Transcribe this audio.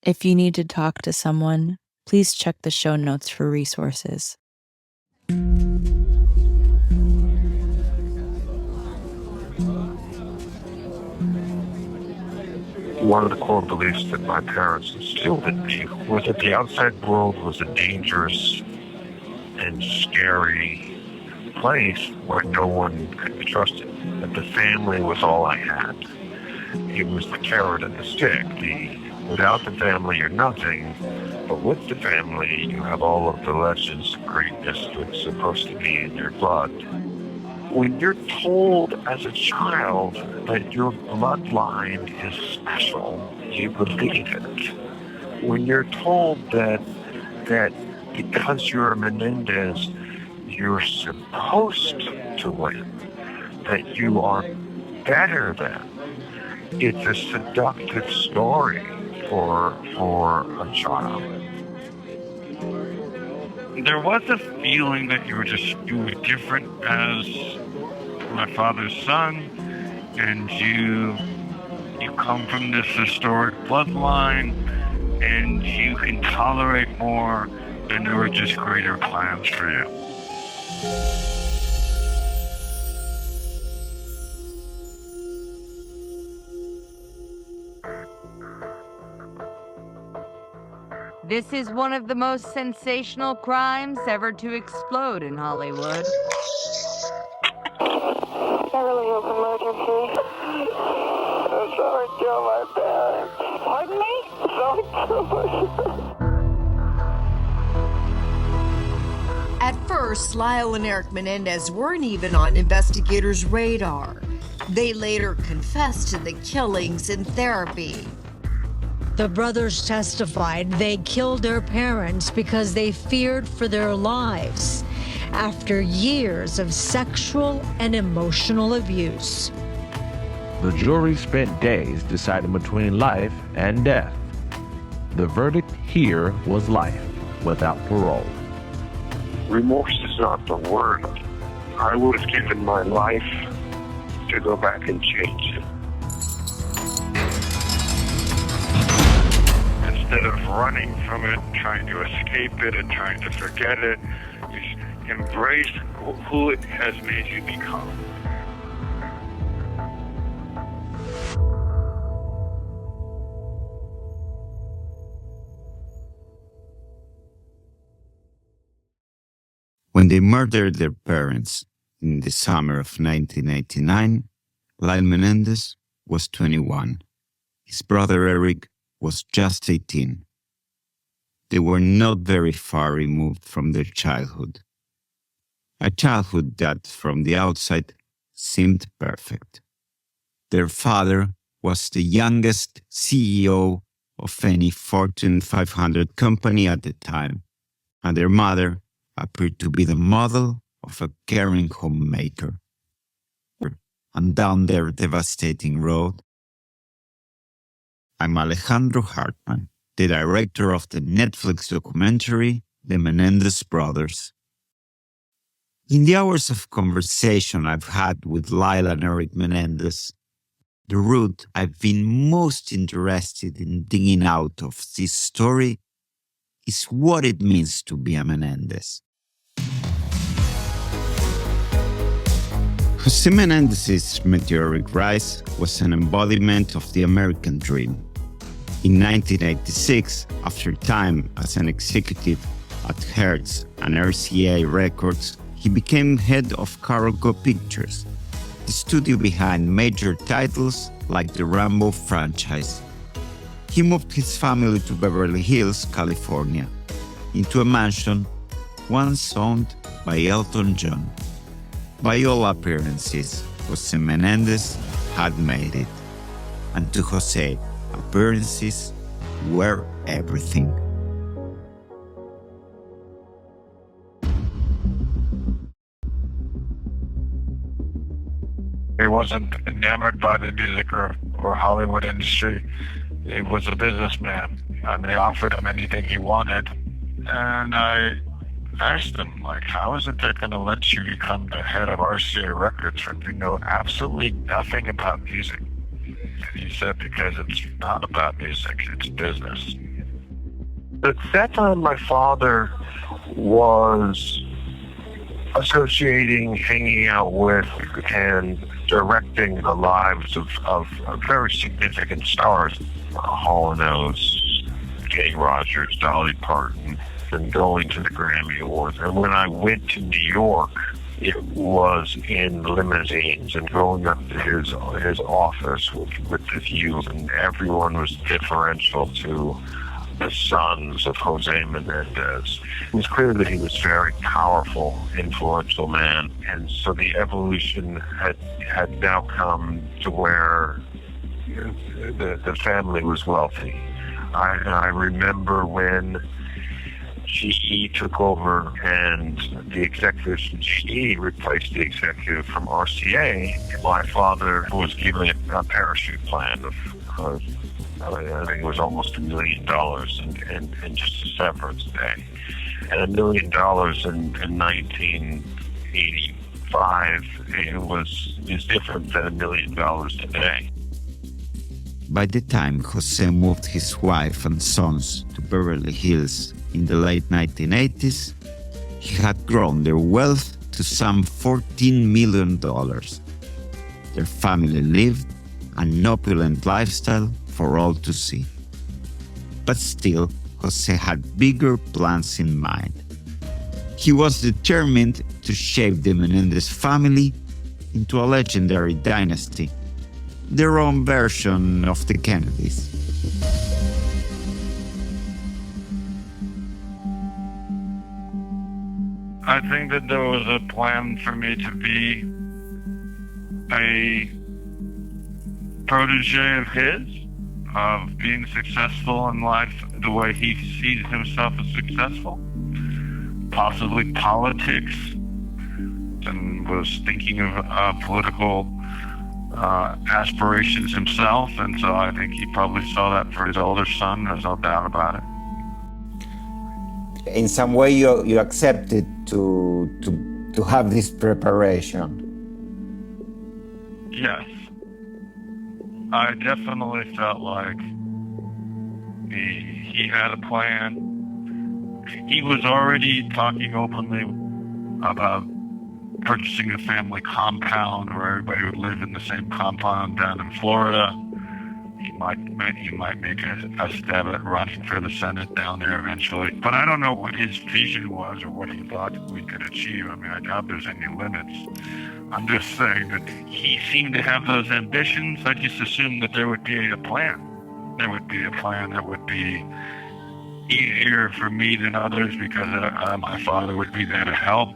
If you need to talk to someone, please check the show notes for resources. One of the core beliefs that my parents instilled in me was that the outside world was a dangerous and scary place where no one could be trusted. That the family was all I had. It was the carrot and the stick. Without the family, you're nothing. But with the family, you have all of the legends of greatness that's supposed to be in your blood. When you're told as a child that your bloodline is special, you believe it. When you're told that because you're a Menendez, you're supposed to win, that you are better than, it's a seductive story for a child. There was a feeling that you were different as my father's son, and you come from this historic bloodline, and you can tolerate more, and there were just greater plans for you. This is one of the most sensational crimes ever to explode in Hollywood. Beverly Hills emergency. Someone killed my parents. Pardon me? Someone killed my At first, Lyle and Eric Menendez weren't even on investigators' radar. They later confessed to the killings in therapy. The brothers testified they killed their parents because they feared for their lives after years of sexual and emotional abuse. The jury spent days deciding between life and death. The verdict here was life without parole. Remorse is not the word. I would have given my life to go back and change it. Instead of running from it, trying to escape it, and trying to forget it, you embrace who it has made you become. When they murdered their parents in the summer of 1999, Lyle Menendez was 21. His brother Eric was just 18. They were not very far removed from their childhood. A childhood that, from the outside, seemed perfect. Their father was the youngest CEO of any Fortune 500 company at the time, and their mother appeared to be the model of a caring homemaker. And down their devastating road, I'm Alejandro Hartman, the director of the Netflix documentary, The Menendez Brothers. In the hours of conversation I've had with Lyle and Eric Menendez, the root I've been most interested in digging out of this story is what it means to be a Menendez. Jose Menendez's meteoric rise was an embodiment of the American dream. In 1986, after time as an executive at Hertz and RCA Records, he became head of Carolco Pictures, the studio behind major titles like the Rambo franchise. He moved his family to Beverly Hills, California, into a mansion once owned by Elton John. By all appearances, Jose Menendez had made it. And to Jose, appearances were everything. He wasn't enamored by the music or Hollywood industry. He was a businessman, and they offered him anything he wanted. And I asked him, how is it they're going to let you become the head of RCA Records when you know absolutely nothing about music? He said, because it's not about music, it's business. At that time, my father was associating, hanging out with, and directing the lives of very significant stars. Hall & Oates, Kenny Rogers, Dolly Parton, and going to the Grammy Awards. And when I went to New York, it was in limousines and going up to his office with the view, and everyone was differential to the sons of Jose Menendez. It was clear that he was a very powerful, influential man, and so the evolution had now come to where the family was wealthy. I remember when GE took over and the executives from GE replaced the executive from RCA. My father was given a parachute plan of I think it was almost $1 million and just a severance pay. And $1 million in 1985 is different than $1 million today. By the time Jose moved his wife and sons to Beverly Hills in the late 1980s, he had grown their wealth to some $14 million. Their family lived an opulent lifestyle for all to see. But still, Jose had bigger plans in mind. He was determined to shape the Menendez family into a legendary dynasty, their own version of the Kennedys. I think that there was a plan for me to be a protege of his, of being successful in life the way he sees himself as successful, possibly politics, and was thinking of political aspirations himself, and so I think he probably saw that for his older son. There's no doubt about it. In some way, you accepted to have this preparation. Yes. I definitely felt like he had a plan. He was already talking openly about purchasing a family compound where everybody would live in the same compound down in Florida. He might make a stab at running for the Senate down there eventually. But I don't know what his vision was or what he thought we could achieve. I mean, I doubt there's any limits. I'm just saying that he seemed to have those ambitions. I just assumed that there would be a plan. There would be a plan that would be easier for me than others because my father would be there to help.